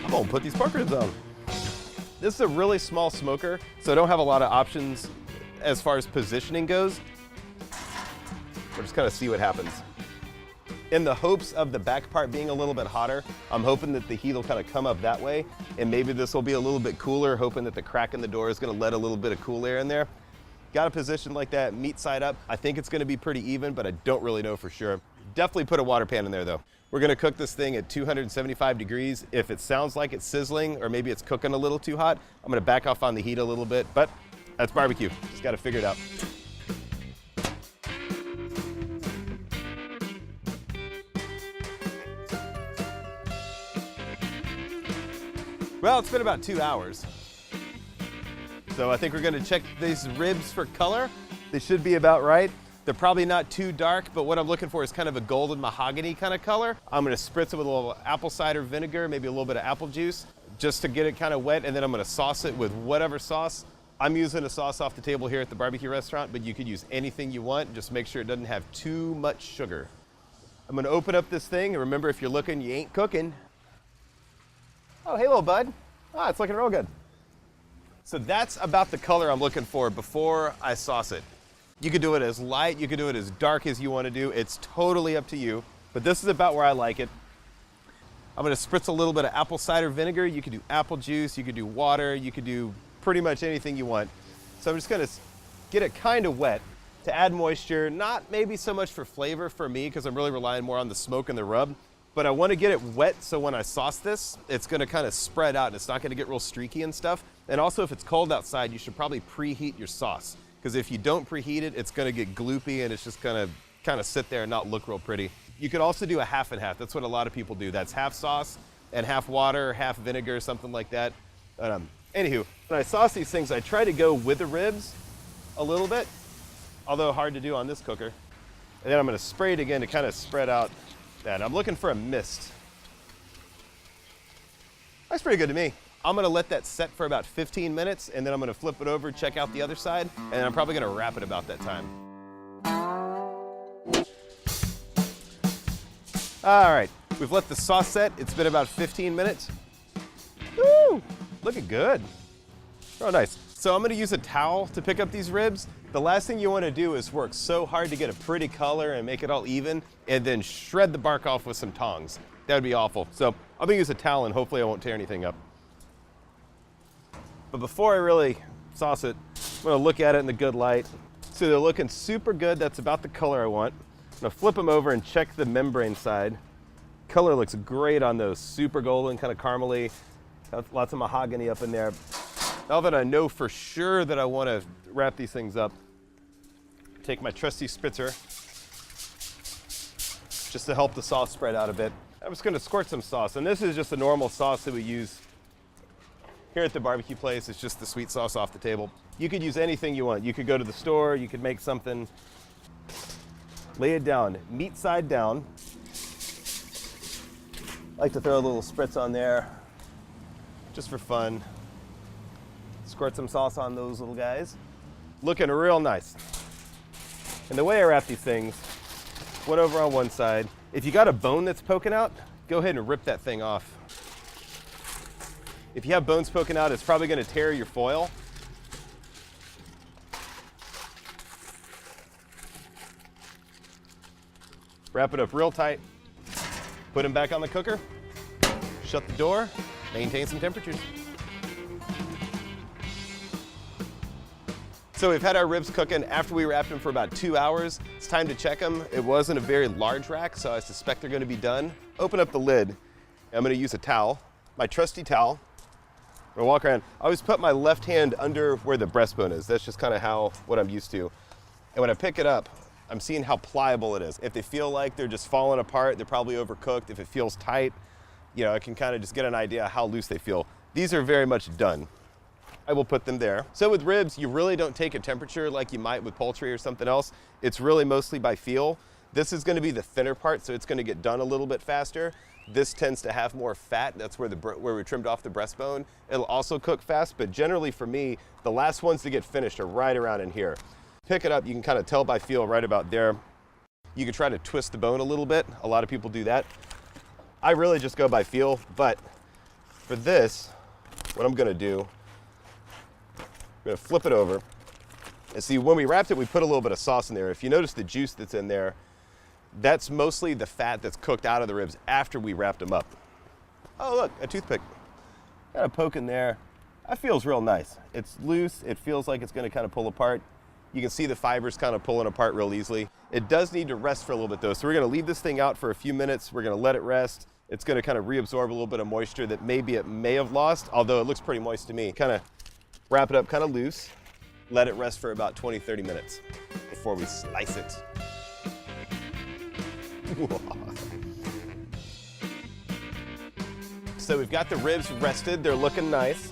I'm gonna put these pork ribs on. This is a really small smoker, so I don't have a lot of options as far as positioning goes. We'll just kind of see what happens. In the hopes of the back part being a little bit hotter, I'm hoping that the heat will kind of come up that way, and maybe this will be a little bit cooler, hoping that the crack in the door is gonna let a little bit of cool air in there. Got a position like that, meat side up. I think it's gonna be pretty even, but I don't really know for sure. Definitely put a water pan in there though. We're gonna cook this thing at 275 degrees. If it sounds like it's sizzling or maybe it's cooking a little too hot, I'm gonna back off on the heat a little bit, but that's barbecue. Just gotta figure it out. Well, it's been about 2 hours. So I think we're gonna check these ribs for color. They should be about right. They're probably not too dark, but what I'm looking for is kind of a golden mahogany kind of color. I'm gonna spritz it with a little apple cider vinegar, maybe a little bit of apple juice, just to get it kind of wet, and then I'm gonna sauce it with whatever sauce. I'm using a sauce off the table here at the barbecue restaurant, but you could use anything you want. Just make sure it doesn't have too much sugar. I'm gonna open up this thing, and remember, if you're looking, you ain't cooking. Oh, hey, little bud. Ah, it's looking real good. So that's about the color I'm looking for before I sauce it. You could do it as light, you could do it as dark as you want to do. It's totally up to you, but this is about where I like it. I'm gonna spritz a little bit of apple cider vinegar. You could do apple juice, you could do water, you could do pretty much anything you want. So I'm just gonna get it kind of wet to add moisture, not maybe so much for flavor for me, because I'm really relying more on the smoke and the rub, but I want to get it wet so when I sauce this, it's gonna kind of spread out and it's not gonna get real streaky and stuff. And also, if it's cold outside, you should probably preheat your sauce, because if you don't preheat it, it's gonna get gloopy and it's just gonna kind of sit there and not look real pretty. You could also do a half and half. That's what a lot of people do. That's half sauce and half water, half vinegar, something like that. Anywho, when I sauce these things, I try to go with the ribs a little bit, although hard to do on this cooker. And then I'm gonna spray it again to kind of spread out that. I'm looking for a mist. That's pretty good to me. I'm gonna let that set for about 15 minutes, and then I'm gonna flip it over, check out the other side, and I'm probably gonna wrap it about that time. All right, we've let the sauce set. It's been about 15 minutes. Woo, looking good. Oh, nice. So I'm gonna use a towel to pick up these ribs. The last thing you wanna do is work so hard to get a pretty color and make it all even, and then shred the bark off with some tongs. That would be awful. So I'm gonna use a towel, and hopefully I won't tear anything up. But before I really sauce it, I'm gonna look at it in the good light. So they're looking super good. That's about the color I want. I'm gonna flip them over and check the membrane side. Color looks great on those, super golden, kind of caramely. Got lots of mahogany up in there. Now that I know for sure that I wanna wrap these things up, take my trusty spritzer, just to help the sauce spread out a bit. I'm just gonna squirt some sauce, and this is just a normal sauce that we use here at the barbecue place. It's just the sweet sauce off the table. You could use anything you want. You could go to the store, you could make something. Lay it down, meat side down. I like to throw a little spritz on there, just for fun. Squirt some sauce on those little guys. Looking real nice. And the way I wrap these things, one over on one side. If you got a bone that's poking out, go ahead and rip that thing off. If you have bones poking out, it's probably gonna tear your foil. Wrap it up real tight, put them back on the cooker, shut the door, maintain some temperatures. So we've had our ribs cooking after we wrapped them for about 2 hours. It's time to check them. It wasn't a very large rack, so I suspect they're gonna be done. Open up the lid. I'm gonna use a towel, my trusty towel. I'm gonna walk around. I always put my left hand under where the breastbone is. That's just kind of what I'm used to. And when I pick it up, I'm seeing how pliable it is. If they feel like they're just falling apart, they're probably overcooked. If it feels tight, I can kind of just get an idea how loose they feel. These are very much done. I will put them there. So with ribs, you really don't take a temperature like you might with poultry or something else. It's really mostly by feel. This is gonna be the thinner part, so it's gonna get done a little bit faster. This tends to have more fat. That's where we trimmed off the breastbone. It'll also cook fast, but generally for me, the last ones to get finished are right around in here. Pick it up, you can kind of tell by feel right about there. You can try to twist the bone a little bit. A lot of people do that. I really just go by feel, but for this, what I'm gonna do, I'm gonna flip it over. And see, when we wrapped it, we put a little bit of sauce in there. If you notice the juice that's in there, that's mostly the fat that's cooked out of the ribs after we wrapped them up. Oh look, a toothpick. Got a poke in there. That feels real nice. It's loose, it feels like it's gonna kind of pull apart. You can see the fibers kind of pulling apart real easily. It does need to rest for a little bit though, so we're gonna leave this thing out for a few minutes. We're gonna let it rest. It's gonna kind of reabsorb a little bit of moisture that maybe it may have lost, although it looks pretty moist to me. Kind of wrap it up kind of loose, let it rest for about 20, 30 minutes before we slice it. So we've got the ribs rested. They're looking nice.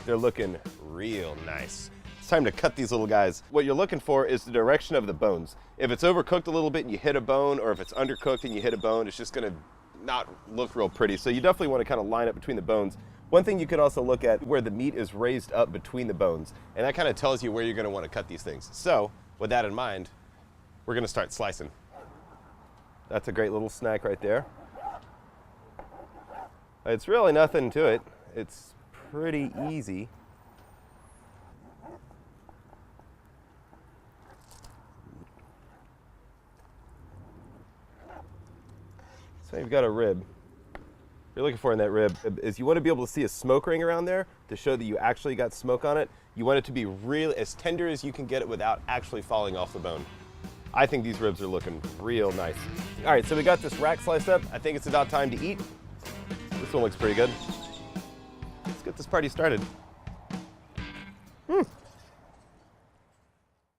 They're looking real nice. It's time to cut these little guys. What you're looking for is the direction of the bones. If it's overcooked a little bit and you hit a bone, or if it's undercooked and you hit a bone, it's just gonna not look real pretty. So you definitely wanna kind of line up between the bones. One thing you could also look at where the meat is raised up between the bones, and that kind of tells you where you're gonna wanna cut these things. So with that in mind, we're gonna start slicing. That's a great little snack right there. It's really nothing to it. It's pretty easy. So you've got a rib. What you're looking for in that rib is you want to be able to see a smoke ring around there to show that you actually got smoke on it. You want it to be really as tender as you can get it without actually falling off the bone. I think these ribs are looking real nice. All right, so we got this rack sliced up. I think it's about time to eat. This one looks pretty good. Let's get this party started.